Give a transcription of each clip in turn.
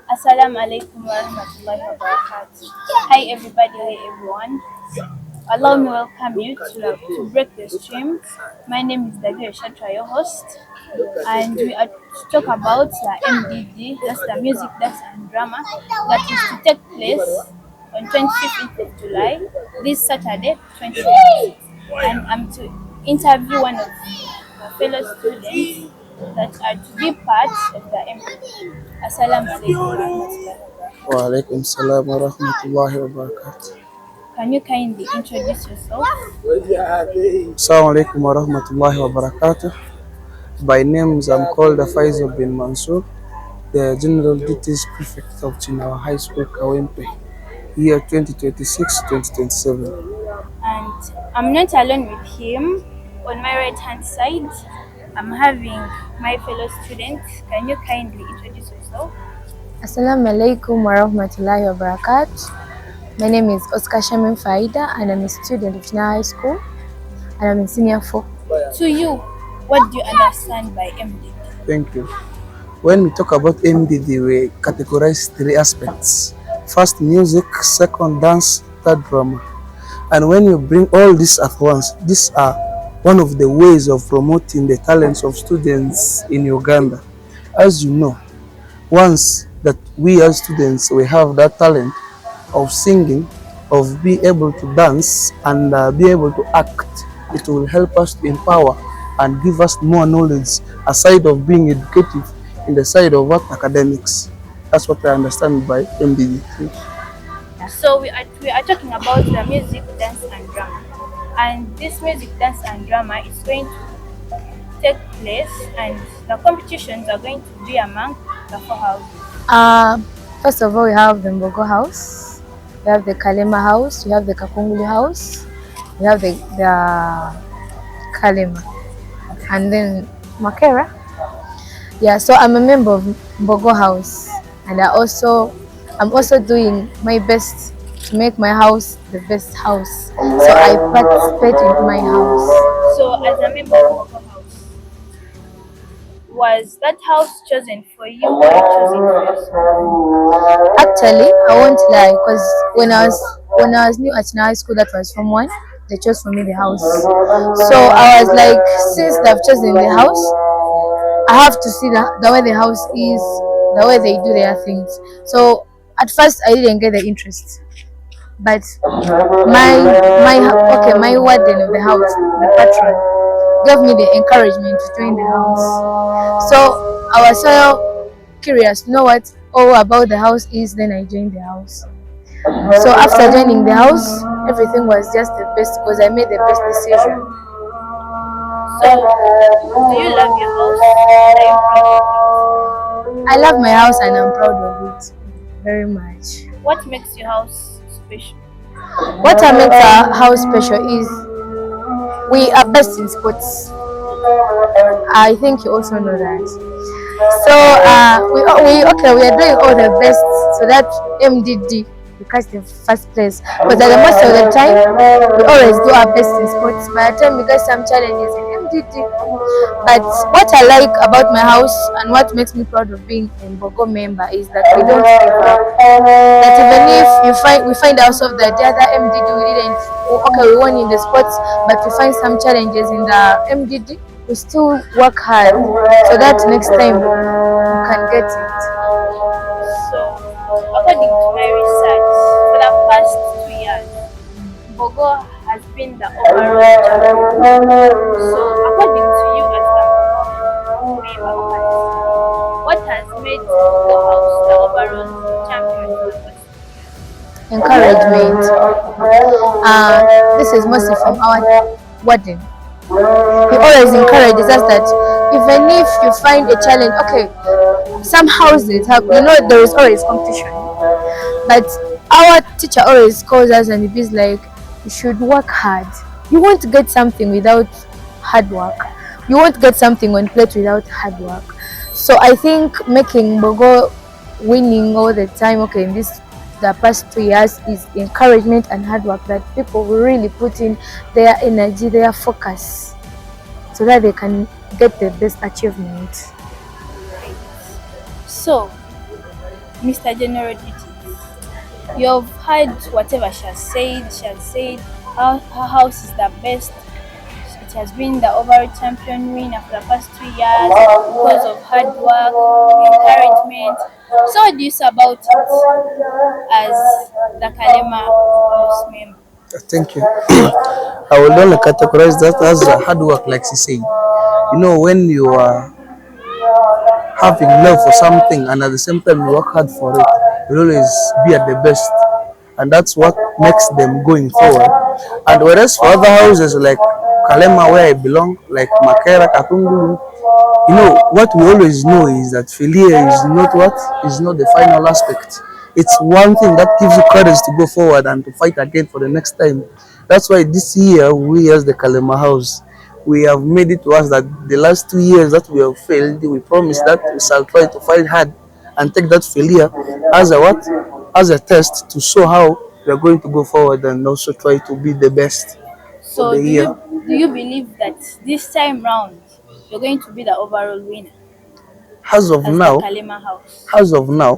Assalamu alaikum wa rahmatullahi wa barakatuh. Hi everybody, hi everyone. Allow me welcome you to break the stream. My name is Ndagire, Shatrah, your host, and we are to talk about the MDD, that's the music, dance and drama, that is to take place on 25th of July, this Saturday, 26th. And I'm to interview one of my fellow students that are to be part of the MDD. Assalamu alaikum wa rahmatullahi wa barakatuh. Wa alaikum salam wa rahmatullahi wa barakatuh. Can you kindly introduce yourself? Assalamu alaikum wa rahmatullahi wa barakatuh. By names, I'm called Faisal bin Mansoor, the General Duties Prefect of Chinawa High School, Kawempe, year 2026-2027. And I'm not alone with him. On my right hand side, I'm having my fellow student. Can you kindly introduce yourself? Assalamu alaikum wa rahmatullahi wa barakatuh. My name is Shamim Fayidah and I'm a student of Shatrah High School and I'm in senior 4. To you, what do you understand by MDD? Thank you. When we talk about MDD, we categorize 3 aspects. First, music. Second, dance. Third, drama. And when you bring all this at once, these are one of the ways of promoting the talents of students in Uganda. As you know, once that we as students, we have that talent of singing, of being able to dance and be able to act, it will help us to empower and give us more knowledge aside of being educative in the side of what academics. That's what I understand by MDD. So we are talking about the music, dance and drama. And this music, dance and drama is going to take place and the competitions are going to be among the 4 houses. First of all, we have the Mbogo house, we have the Kalema house, we have the Kakungulu house, we have the Kalema, and then Makera. Yeah, so I'm a member of Mbogo house, and I'm also doing my best to make my house the best house. So I participate in my house. So as a member of the house, was that house chosen for you or chosen for yourself? Actually, I won't lie, because when I was new at Shatrah High School, that was from 1, they chose for me the house. So I was like, since they've chosen the house, I have to see the way the house is, the way they do their things. So at first I didn't get the interest, but my warden of the house, the patron, gave me the encouragement to join the house. So I was so curious to know what all about the house is. Then I joined the house. So after joining the house, everything was just the best because I made the best decision. So do you love your house? Are you proud of it? I love my house and I'm proud of it very much. What makes your house special? What makes our house special is we are best in sports. I think you also know that. So we are doing all the best so that MDD we catch the first place. But at the most of the time, we always do our best in sports. By the time we get some challenges in MDD. But what I like about my house and what makes me proud of being a Mbogo member is that we don't give up. That even if we find ourselves that the other MDD we won in the sports, but we find some challenges in the MDD, we still work hard so that next time we can get it. So according to my research, for the past 2 years, Mbogo has been the overall champion. So according to you as the Mbogo member, what has made the house the overall champion for the past 2 years? Encouragement. This is mostly from our warden. He always encourages us that even if you find a challenge, some houses have, there is always competition, but our teacher always calls us and he's like, you should work hard. You won't get something without hard work. You won't get something on plate without hard work. So I think making Mbogo winning all the time, in the past 2 years, is encouragement and hard work that people will really put in their energy, their focus, so that they can get the best achievement. So Mr. General Duties. You've heard whatever she has said. She has said her house is the best. It has been the overall champion winner for the past 2 years because of hard work, encouragement. So what do you say about it as the Kalema house member? Thank you. I will only categorize that as hard work, like she said. When you are having love for something and at the same time you work hard for it, you'll always be at the best. And that's what makes them going forward. And whereas for other houses like Kalema, where I belong, like Makera, Katungulu, what we always know is that failure is not the final aspect. It's one thing that gives you courage to go forward and to fight again for the next time. That's why this year we as the Kalema House, we have made it to us that the last 2 years that we have failed, we promise that we shall try to fight hard and take that failure as a what? As a test to show how we are going to go forward and also try to be the best for So the year. do you believe that this time round you're going to be the overall winner As of as the now, Kalema house? as of now,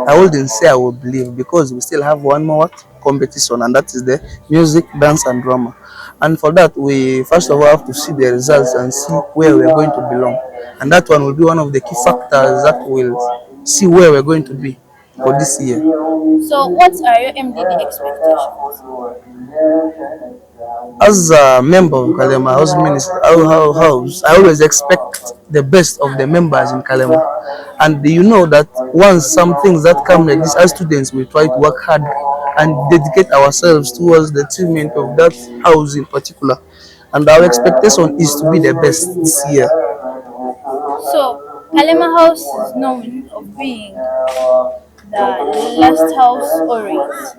I wouldn't say I will believe because we still have one more competition, and that is the music, dance, and drama. And for that, we first of all have to see the results and see where we're going to belong. And that one will be one of the key factors that will see where we're going to be for this year. So what are your MDD expectations? As a member of Kalema House Minister, house, I always expect the best of the members in Kalema. And you know that once some things that come like this, as students, we try to work hard and dedicate ourselves towards the achievement of that house in particular. And our expectation is to be the best this year. So Kalema house is known of being the last house always.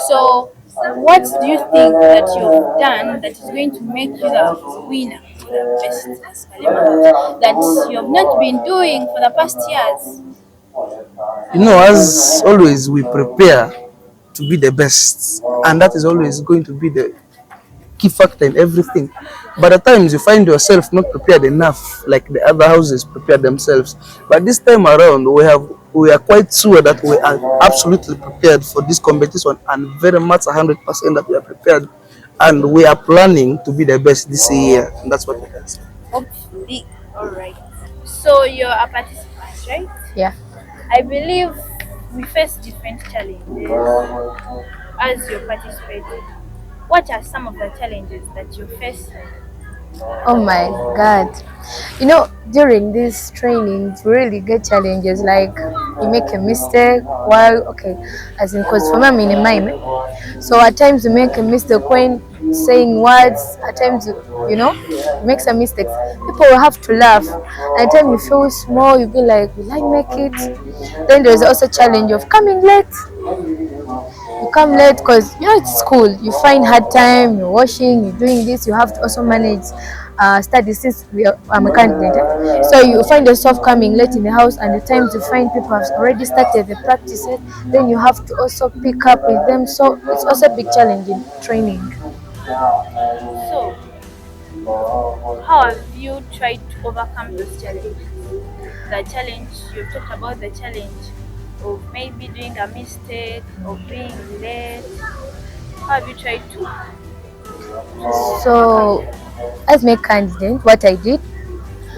So what do you think that you've done that is going to make you the winner for the best as Kalema house that you have not been doing for the past years? As always, we prepare to be the best, and that is always going to be the key factor in everything. But at times you find yourself not prepared enough, like the other houses prepare themselves. But this time around, we are quite sure that we are absolutely prepared for this competition, and very much 100% that we are prepared, and we are planning to be the best this year. And that's what we can say. Hopefully, all right. So you're a participant, right? Yeah. I believe we face different challenges as you're participating. What are some of the challenges that you face? Oh my God. During these trainings, we really get challenges like you make a mistake while, okay, as in, because for me, I'm in a mime. So at times you make a mistake when saying words, at times you make some mistakes. People will have to laugh. At times you feel small, you be like, will I make it? Then there's also challenge of coming late. You come late because it's school. You find hard time. You're washing. You're doing this. You have to also manage studies since I'm a candidate. So you find yourself coming late in the house, and the times you find people have already started the practices. Then you have to also pick up with them. So it's also a big challenge in training. So, how have you tried to overcome those challenges? The challenge, you've talked about the challenge of maybe doing a mistake, of being late. How have you tried to? So as my candidate, what I did,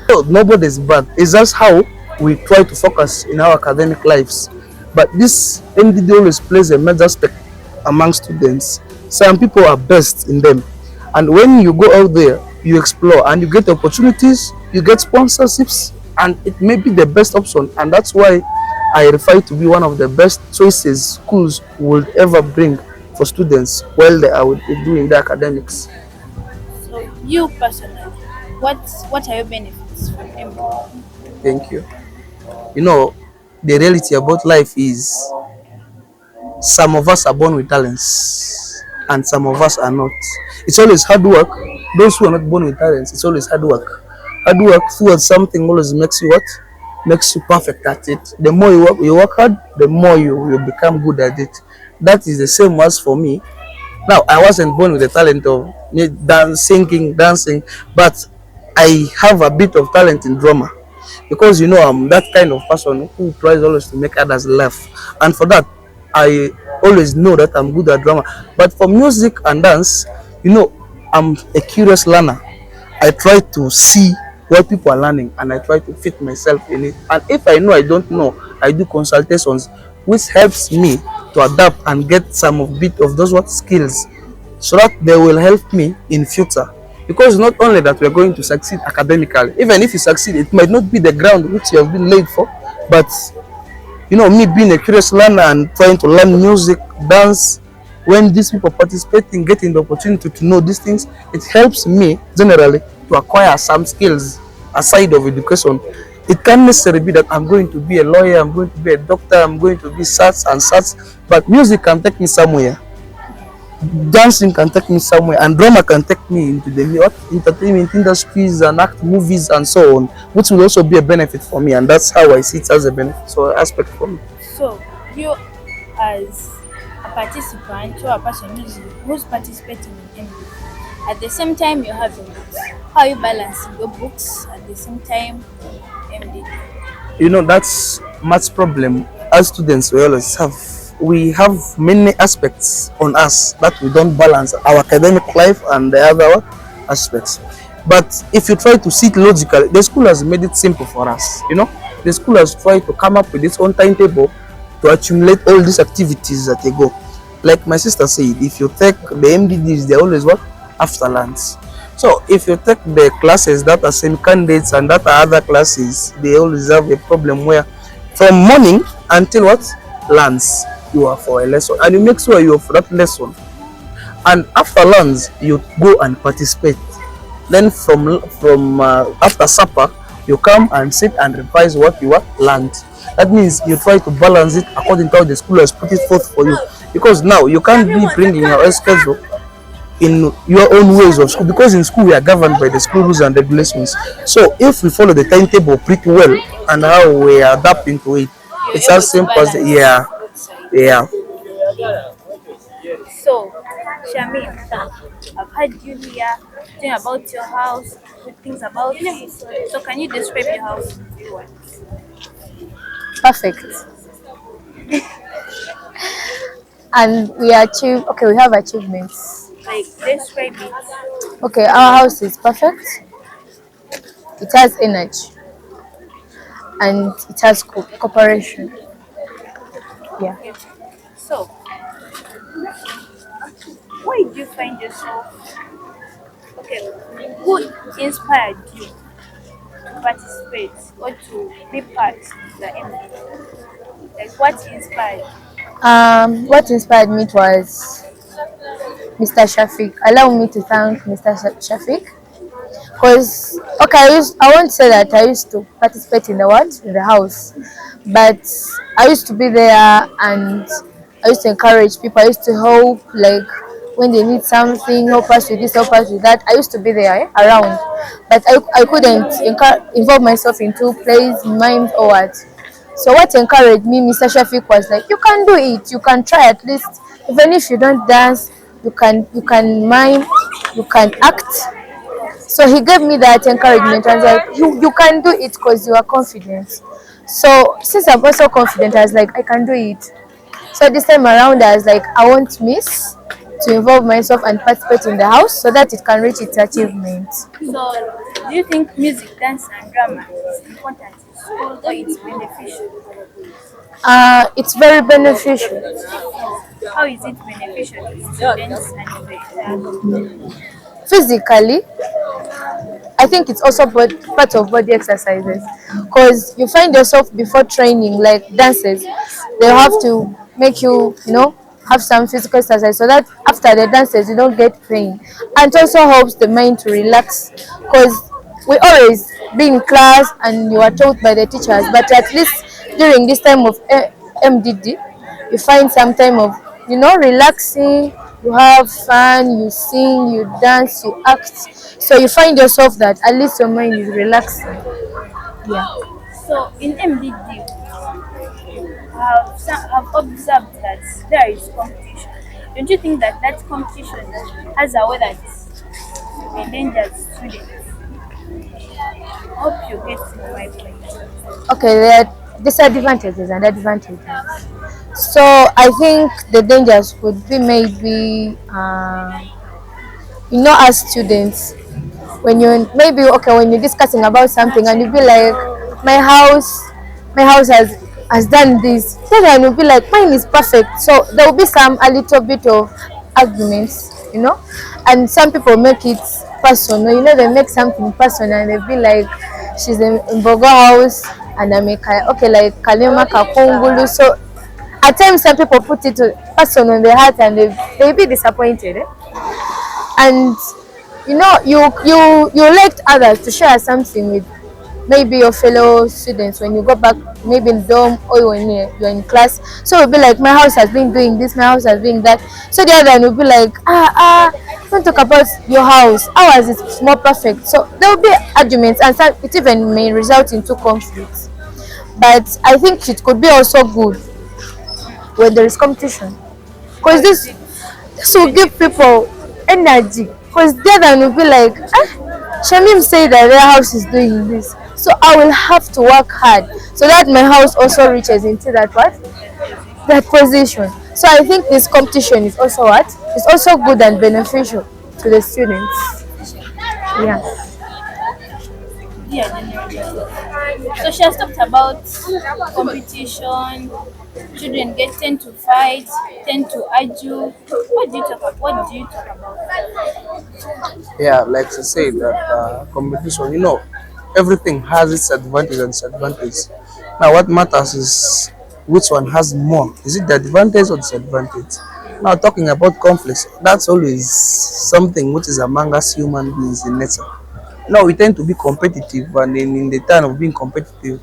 So nobody's bad. It's just how we try to focus in our academic lives. But this MDD always plays a major aspect among students. Some people are best in them. And when you go out there, you explore and you get opportunities, you get sponsorships, and it may be the best option. And that's why I refer to be one of the best choices schools would ever bring for students while they are doing their academics. So, you personally, what are your benefits from MBA? Thank you. You know, the reality about life is some of us are born with talents and some of us are not. It's always hard work. Those who are not born with talents, it's always hard work. Hard work towards something always makes you what? Makes you perfect at it. The more you work hard, the more you become good at it. That is the same as for me. Now, I wasn't born with the talent of dancing, but I have a bit of talent in drama. because I'm that kind of person who tries always to make others laugh, and for that I always know that I'm good at drama. But for music and dance, I'm a curious learner. I try to see what people are learning and I try to fit myself in it. And if I know I don't know, I do consultations, which helps me to adapt and get some of bit of those what skills, so that they will help me in future. Because not only that we're going to succeed academically, even if you succeed, it might not be the ground which you have been laid for, but me being a curious learner and trying to learn music, dance, when these people participating, getting the opportunity to know these things, it helps me generally to acquire some skills aside of education. It can't necessarily be that I'm going to be a lawyer, I'm going to be a doctor, I'm going to be such and such, but music can take me somewhere, dancing can take me somewhere, and drama can take me into the entertainment industries and act movies and so on, which will also be a benefit for me, and that's how I see it as a benefit, so aspect for me. So, you as a participant or a person who's participating in MD, at the same time you're having books. How are you balancing your books at the same time MD? That's much problem as students we always have. We have many aspects on us that we don't balance our academic life and the other aspects. But if you try to see it logically, the school has made it simple for us. The school has tried to come up with its own timetable to accumulate all these activities that they go. Like my sister said, if you take the MDDs, they always what? After lunch. So if you take the classes that are same candidates and that are other classes, they always have a problem where from morning until what? Lunch, you are for a lesson. And you make sure you are for that lesson. And after lunch, you go and participate. Then from after supper, you come and sit and revise what you have learned. That means you try to balance it according to how the school has put it forth for you. Because now you can't be bringing your own schedule in your own ways of school, because in school we are governed by the school rules and regulations. So if we follow the timetable pretty well and how we adapt into it, You're it's able as to simple as balance yeah, both sides. yeah. So, Shamim, I've heard you here talking about your house, good things about it. So, can you describe your house in few words? Perfect. And we achieve, okay, we have achievements. Like, describe it. Okay, our house is perfect. It has energy and it has cooperation. Yeah. Okay. So, why did you find yourself? Okay, who inspired you to participate or to be part of the MD? Like, what inspired you? What inspired me was Mr. Shafiq. Allow me to thank Mr. Shafiq, because okay, I won't say that I used to participate in the house, but I used to be there and I used to encourage people. I used to help, like when they need something, help us with this, help us with that. I used to be there around, but I couldn't involve myself into plays, mimes or what. So what encouraged me, Mr. Shafiq, was like, you can do it, you can try at least, even if you don't dance, you can mime, you can act. So he gave me that encouragement and was like, you can do it because you are confident. So since I'm also confident, I was like, I can do it. So this time around, I was like, I won't miss to involve myself and participate in the house so that it can reach its achievement. So, do you think music, dance, and drama is important in school or it's beneficial? It's very beneficial. How is it beneficial to students and the Physically, I think it's also part of body exercises, because you find yourself before training, like dances, they have to make you have some physical exercise so that after the dances you don't get pain, and it also helps the mind to relax, because we always be in class and you are taught by the teachers, but at least during this time of MDD you find some time of relaxing, you have fun, you sing, you dance, you act, so you find yourself that at least your mind is relaxing. Yeah. So, in MDD, have observed that there is competition. Don't you think that that competition has a way that endangers students? Hope you're getting my point. Okay, there are disadvantages and advantages. So I think the dangers would be maybe, as students, when you maybe okay when you're discussing about something and you be like, my house, my house has done this, then I will be like, mine is perfect. So there will be some a little bit of arguments. And some people make it personal. They make something personal and they be like, she's in Bogo house and I make her okay like Kalima Kakungulu. So at times some people put it personal on their heart and they be disappointed. And you elect others to share something with maybe your fellow students when you go back, maybe in dorm or when you're in class. So you'll be like, my house has been doing this, my house has been that. So the other one will be like, don't talk about your house, ours is more perfect. So there will be arguments and it even may result into conflicts. But I think it could be also good when there is competition, How because is this it this will give people energy, because the other will be like, Shamim said that their house is doing this, so I will have to work hard so that my house also reaches into that position. So I think this competition is also what? It's also good and beneficial to the students. beneficial? Yeah. Yeah, generally. So she has talked about competition. Children tend to fight, tend to argue. What do you talk about? Yeah, like I said, that competition, everything has its advantage and disadvantage. Now, what matters is which one has more. Is it the advantage or disadvantage? Now, talking about conflicts, that's always something which is among us human beings in nature. Now, we tend to be competitive, and in the time of being competitive,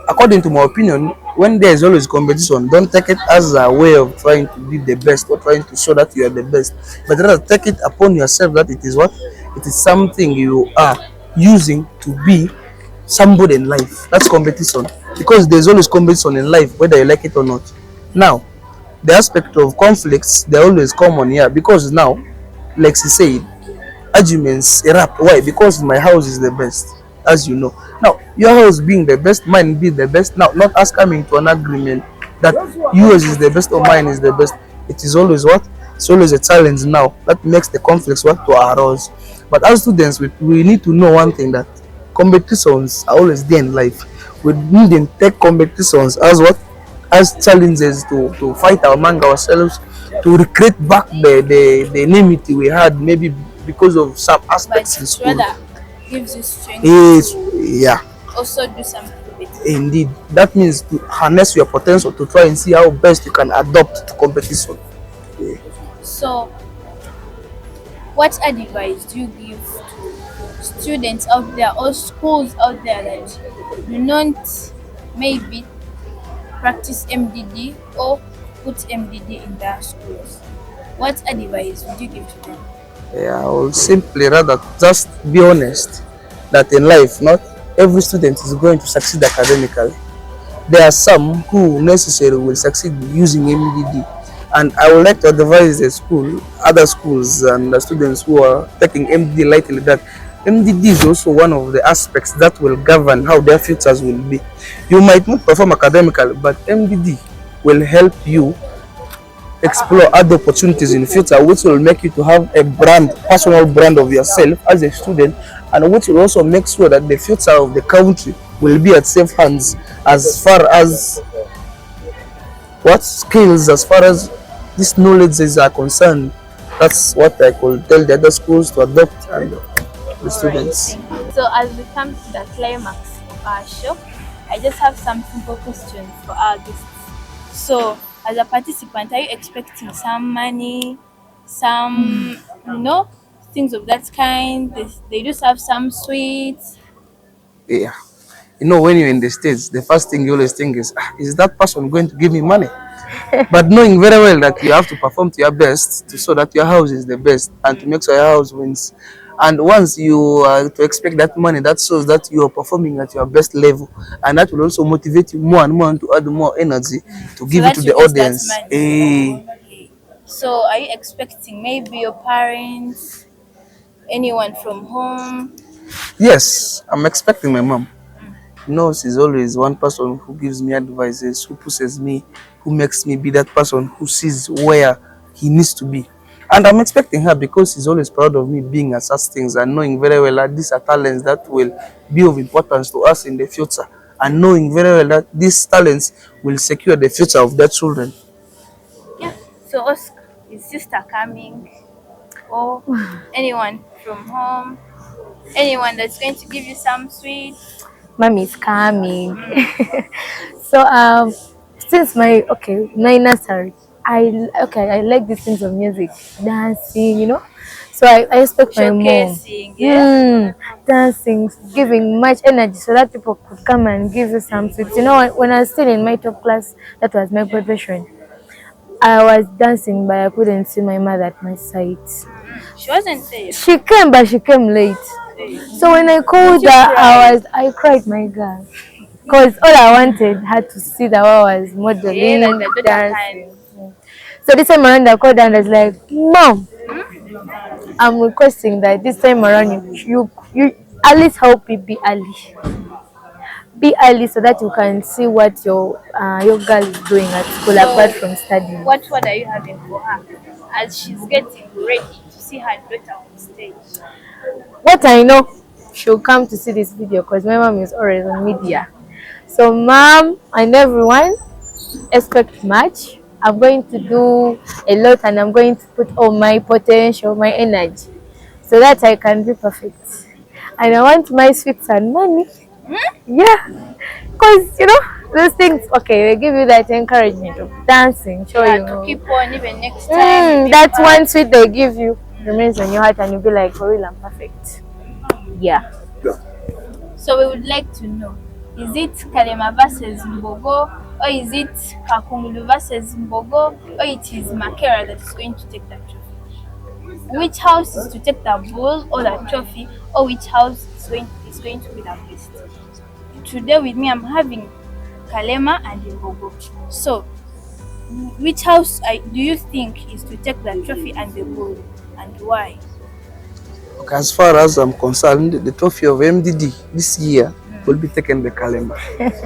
according to my opinion, when there is always competition, don't take it as a way of trying to be the best or trying to show that you are the best, but rather take it upon yourself that it is what? It is something you are using to be somebody in life. That's competition. Because there's always competition in life, whether you like it or not. Now, the aspect of conflicts, they're always common here because now, like she said, arguments erupt. Why? Because my house is the best, as you know. Now, your house being the best, mine be the best. Now, not us coming to an agreement that yours is the best or mine is the best. It is always what? It's always a challenge now that makes the conflicts what to arouse. But as students, we need to know one thing, that competitions are always there in life. We needn't take competitions as what? As challenges to fight among ourselves, to recreate back the enmity we had maybe because of some But aspects in it school. rather gives you strength Is to yeah, also do something better. indeed. That means to harness your potential to try and see how best you can adapt to competition. Yeah. So, what advice do you give to students out there or schools out there that do not maybe practice MDD or put MDD in their schools? What advice would you give to them? Yeah, I will simply rather just be honest that in life, not every student is going to succeed academically. There are some who necessarily will succeed using MDD. And I would like to advise the school, other schools, and the students who are taking MDD lightly, that MDD is also one of the aspects that will govern how their futures will be. You might not perform academically, but MDD will help you explore other opportunities in the future, which will make you to have a brand, personal brand of yourself as a student, and which will also make sure that the future of the country will be at safe hands as far as what skills, as far as these knowledges are concerned. That's what I could tell the other schools to adopt and the All right, students. thank you. So, as we come to the climax of our show, I just have some simple questions for our guests. So, as a participant, are you expecting some money, some, things of that kind? They just have some sweets. Yeah. When you're in the States, the first thing you always think is, is that person going to give me money? But knowing very well that you have to perform to your best to so that your house is the best and to make sure your house wins. And once you to expect that money, that shows that you are performing at your best level, and that will also motivate you more and more and to add more energy to So give it that to you the get that audience. money. Okay. So, are you expecting maybe your parents, anyone from home? Yes, I'm expecting my mom. No, she's always one person who gives me advices, who pushes me, who makes me be that person who sees where he needs to be. And I'm expecting her because she's always proud of me being at such things and knowing very well that these are talents that will be of importance to us in the future. And knowing very well that these talents will secure the future of their children. Yeah. So Oscar, is sister coming? Or anyone from home? Anyone that's going to give you some sweet? Mommy's coming. So since my nursery, I like these things of music, dancing, So I expect my mom, Showcasing, yeah. dancing, giving much energy so that people could come and give you some sweets. When I was still in my top class, that was my profession. I was dancing, but I couldn't see my mother at my side. She wasn't there. She came, but she came late. So when I called Did you her, cry? I cried, my girl. Because all I wanted had to see that I was modeling, Yeah, like the daughter dancing. So this time around, I called her and I was like, Mom, I'm requesting that this time around you at least help me be early. Be early so that you can see what your girl is doing at school apart from studying. What word are you having for her as she's getting ready to see her daughter on stage? What I know, she'll come to see this video because my mom is always on media. So, mom and everyone, expect much. I'm going to do a lot and I'm going to put all my potential, my energy, so that I can be perfect. And I want my sweets and money. Yeah, because those things. Okay, they give you that encouragement of dancing, show Yeah, you. to keep on even next time. That one sweet they give you remains on your heart, and you'll be like, for real, I'm perfect. Yeah. So we would like to know, is it Kalema versus Mbogo, or is it Kakungulu versus Mbogo, or it is Makera that is going to take that trophy? Which house is to take the bull or the trophy, or which house is going to be the best? Today with me I'm having Kalema and Mbogo. So which house do you think is to take the trophy and the bull, and why? Okay, as far as I'm concerned, the trophy of MDD this year will be taken by Kalema.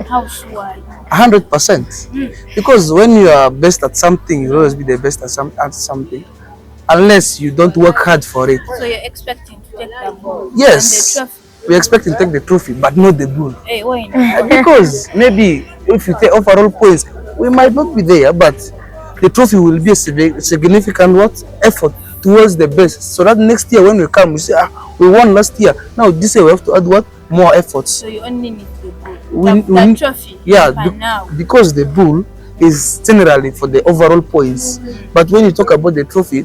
How sure are you? 100%. Because when you are best at something, you'll always be the best at something. Unless you don't work hard for it. So you're expecting to take the bull Yes, and the trophy? we expect to take the trophy, but not the bull. Hey, why not? Because maybe if you take overall points, we might not be there, but the trophy will be a significant effort towards the best. So that next year when we come, we say, we won last year. Now this year we have to add more efforts. So you only need the bull. The trophy. Yeah, now. because the bull is generally for the overall points. But when you talk about the trophy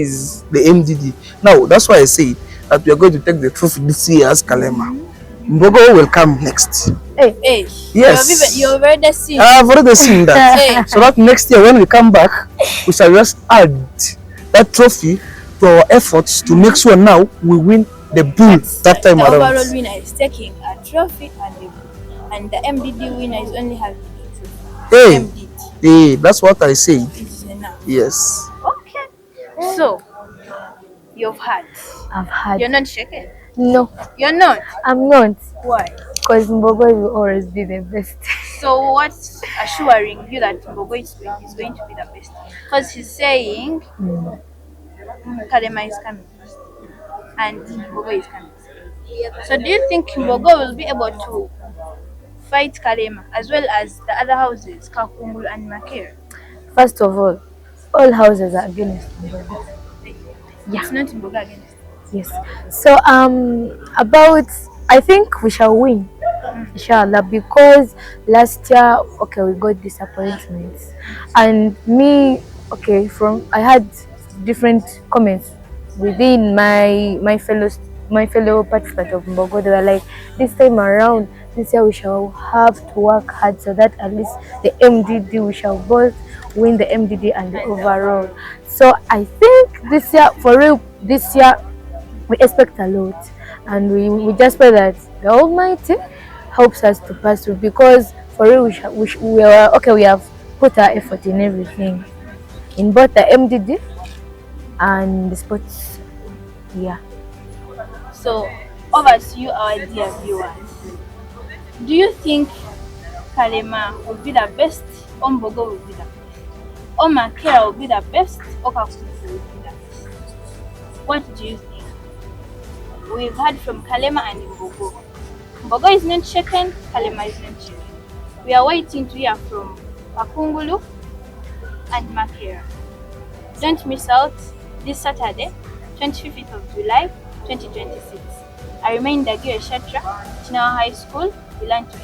is the MDD. Now that's why I say that we are going to take the trophy this year as Kalema. Mbogo will come next. Hey, yes. You've already seen. I've already seen that. Hey. So that next year when we come back, we shall just add that trophy to our efforts to make sure now we win the bull that time around. The overall winner is taking a trophy and the bull, and the MDD winner is only having a trophy. Hey, that's what I say. It is enough. Yes. Okay. So you've had. I've had. You're not shaken? No. You're not? I'm not. Why? Because Mbogo will always be the best. So what's assuring you that Mbogo is going to be the best? Because he's saying Kalema is coming and Mbogo is coming. So do you think Mbogo will be able to fight Kalema as well as the other houses, Kakungulu and Makere? First of all houses are against Mbogo. Yeah. It's not Mbogo against. Yes. So I think we shall win. Inshallah, because last year we got disappointments, and me I had different comments within my fellow participants of Mbogo. They were like, this time around, this year we shall have to work hard so that at least the MDD, we shall both win the MDD and the overall. So I think this year, for real, we expect a lot, and we just pray that the Almighty helps us to pass through, because for real we have put our effort in everything, in both the MDD and the sports. Yeah. So Over to you, our dear viewers. Do you think Kalema will be the best, or Mbogo will be the best, or Makera will be the best, or Kakuzi will be the best? What do you think? We've heard from Kalema and Mbogo. Mbogo is not shaken, Kalema is not shaken. We are waiting to hear from Pakungulu and Makera. Don't miss out this Saturday, 25th of July 2026. I remain Ndagire Shatrah, Chinawa High School, we learn to